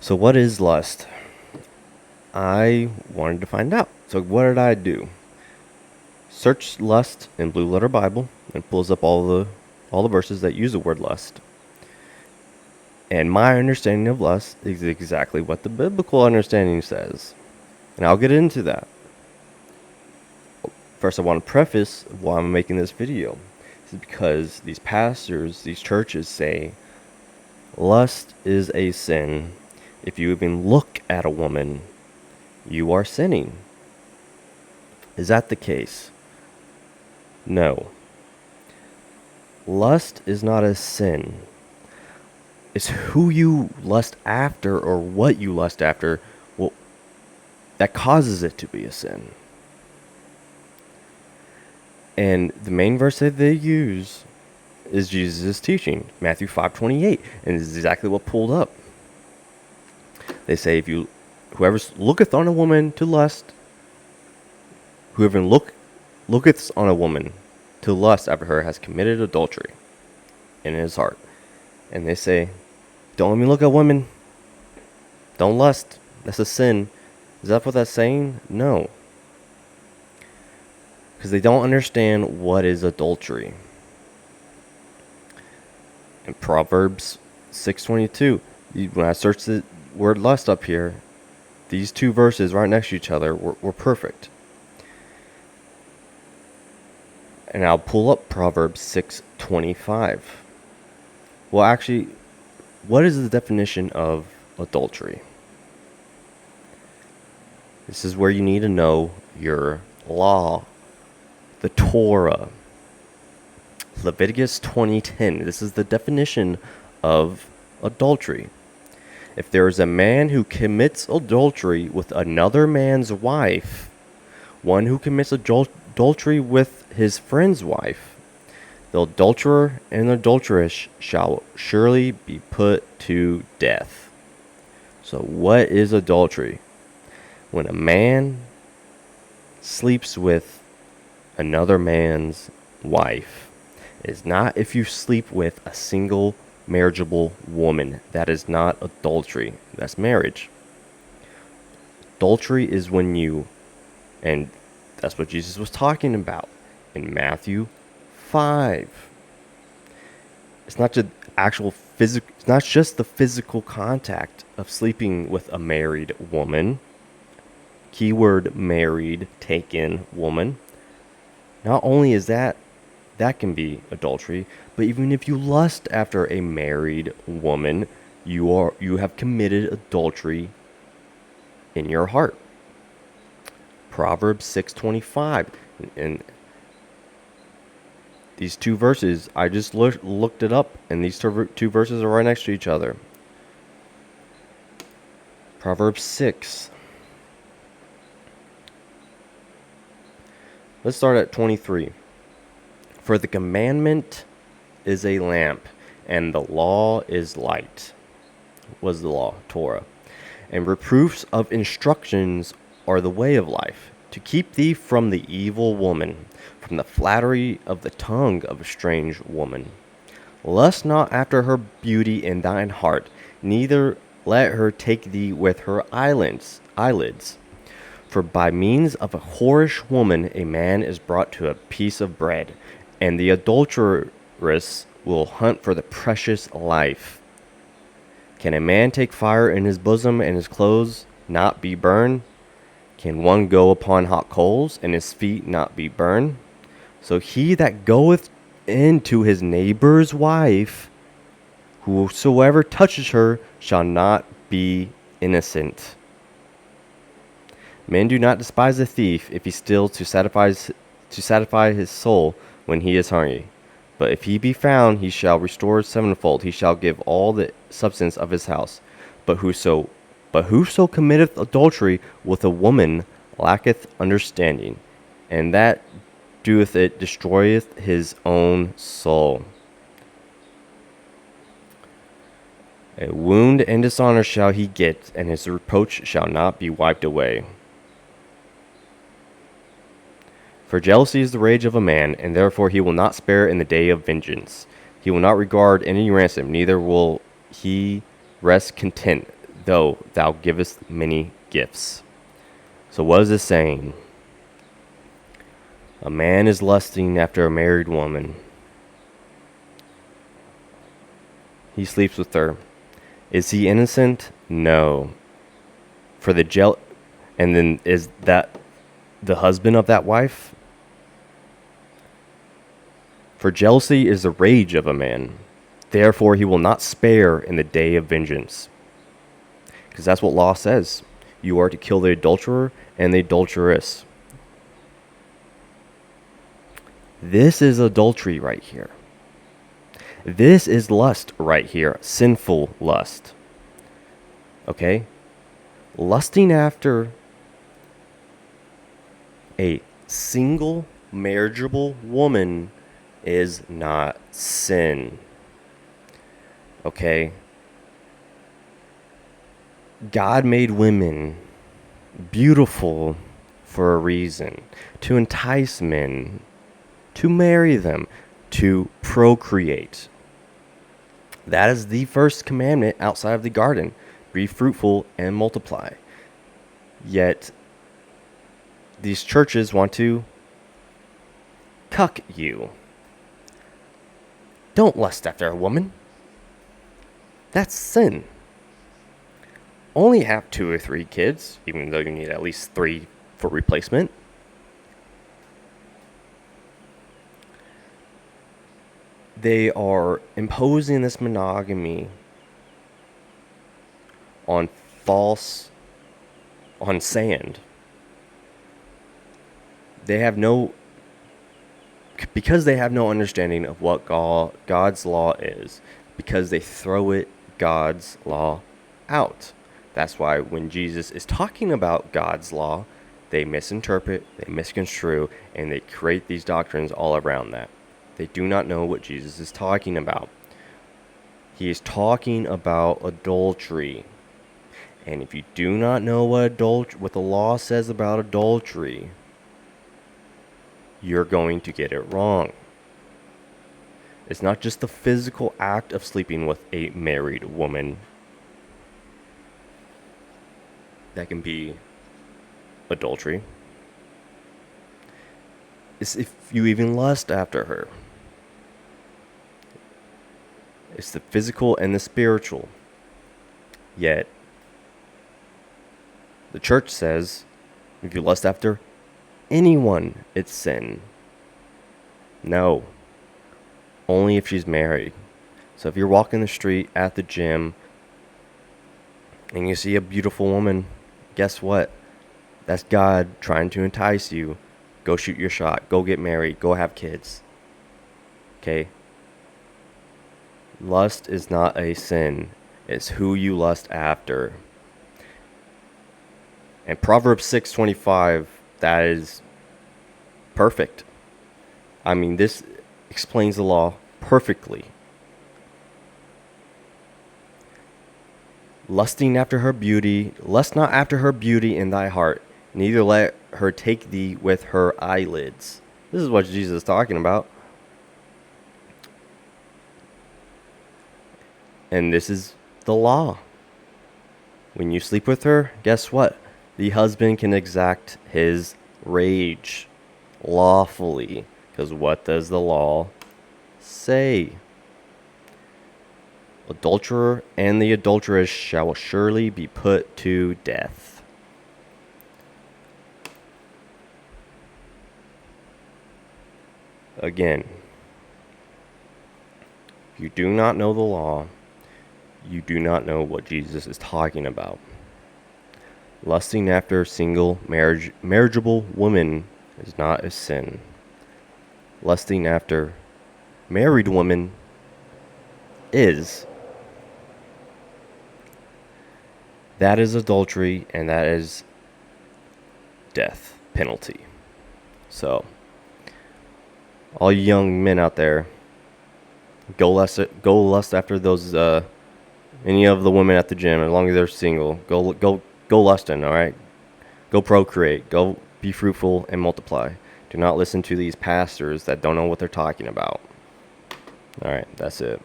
So what is lust? I wanted to find out. So what did I do? Search lust in Blue Letter Bible and pulls up all the verses that use the word lust. And my understanding of lust is exactly what the biblical understanding says. And I'll get into that. First, I want to preface why I'm making this video. This is because these pastors, these churches say lust is a sin. If you even look at a woman, you are sinning. Is that the case? No. Lust is not a sin. It's who you lust after or what you lust after that causes it to be a sin. And the main verse that they use is Jesus' teaching, Matthew 5:28, and this is exactly what pulled up. They say, whoever looketh on a woman to lust, whoever looketh on a woman to lust after her has committed adultery in his heart. And they say, don't let me look at women. Don't lust. That's a sin. Is that what that's saying? No. Because they don't understand what is adultery. In Proverbs 6:22, when I searched the word lust up here, these two verses right next to each other were perfect. And I'll pull up Proverbs 6:25. Well, actually, what is the definition of adultery? This is where you need to know your law, the Torah. Leviticus 20:10. This is the definition of adultery. If there is a man who commits adultery with another man's wife, one who commits adultery with his friend's wife, the adulterer and adulteress shall surely be put to death. So what is adultery? When a man sleeps with another man's wife. It is not if you sleep with a single marriageable woman. That is not adultery. That's marriage. Adultery is when you, and that's what Jesus was talking about in Matthew 5. It's not just it's not just the physical contact of sleeping with a married woman. Keyword married, taken woman. Not only is that can be adultery, but even if you lust after a married woman, you have committed adultery in your heart. Proverbs 6:25, and these two verses, I just looked it up, and these two verses are right next to each other. Proverbs 6. Let's start at 23. For the commandment is a lamp, and the law is light. Was the law, Torah. And reproofs of instructions are the way of life, to keep thee from the evil woman, from the flattery of the tongue of a strange woman. Lust not after her beauty in thine heart, neither let her take thee with her eyelids. For by means of a whorish woman a man is brought to a piece of bread, and the adulteress will hunt for the precious life. Can a man take fire in his bosom and his clothes not be burned? Can one go upon hot coals and his feet not be burned? So he that goeth into his neighbor's wife, whosoever touches her shall not be innocent. Men do not despise a thief if he steals to satisfy his soul when he is hungry. But if he be found, he shall restore sevenfold. He shall give all the substance of his house. But whoso committeth adultery with a woman lacketh understanding, and that doeth it destroyeth his own soul. A wound and dishonor shall he get, and his reproach shall not be wiped away. For jealousy is the rage of a man, and therefore he will not spare in the day of vengeance. He will not regard any ransom, neither will he rest content, though thou givest many gifts. So what is this saying? A man is lusting after a married woman. He sleeps with her. Is he innocent? No. For the and then is that the husband of that wife? For jealousy is the rage of a man. Therefore he will not spare in the day of vengeance. Because that's what law says. You are to kill the adulterer and the adulteress. This is adultery right here. This is lust right here. Sinful lust. Okay? Lusting after a single marriageable woman is not sin. Okay? God made women beautiful for a reason. To entice men. To marry them. To procreate. That is the first commandment outside of the garden. Be fruitful and multiply. Yet, these churches want to cuck you. Don't lust after a woman. That's sin. Only have 2 or 3 kids, even though you need at least 3 for replacement. They are imposing this monogamy on sand. Because they have no understanding of what God's law is, because they throw God's law out. That's why when Jesus is talking about God's law, they misinterpret, they misconstrue, and they create these doctrines all around that. They do not know what Jesus is talking about. He is talking about adultery. And if you do not know what the law says about adultery, you're going to get it wrong. It's not just the physical act of sleeping with a married woman that can be adultery. It's if you even lust after her. It's the physical and the spiritual. Yet, the church says, if you lust after anyone, it's sin. No. Only if she's married. So if you're walking the street at the gym and you see a beautiful woman, guess what? That's God trying to entice you. Go shoot your shot. Go get married. Go have kids. Okay? Lust is not a sin. It's who you lust after. And Proverbs 6:25, that is perfect. I mean, this explains the law perfectly. Lusting after her beauty, lust not after her beauty in thy heart, neither let her take thee with her eyelids. This is what Jesus is talking about. And this is the law. When you sleep with her, guess what? The husband can exact his rage lawfully. Because what does the law say? Adulterer and the adulteress shall surely be put to death. Again, if you do not know the law, you do not know what Jesus is talking about. Lusting after a single marriageable woman is not a sin. Lusting after married woman is. That is adultery, and that is death penalty. So, all you young men out there, go lust after those any of the women at the gym, as long as they're single. Go lusting, all right? Go procreate. Go be fruitful and multiply. Do not listen to these pastors that don't know what they're talking about. All right, that's it.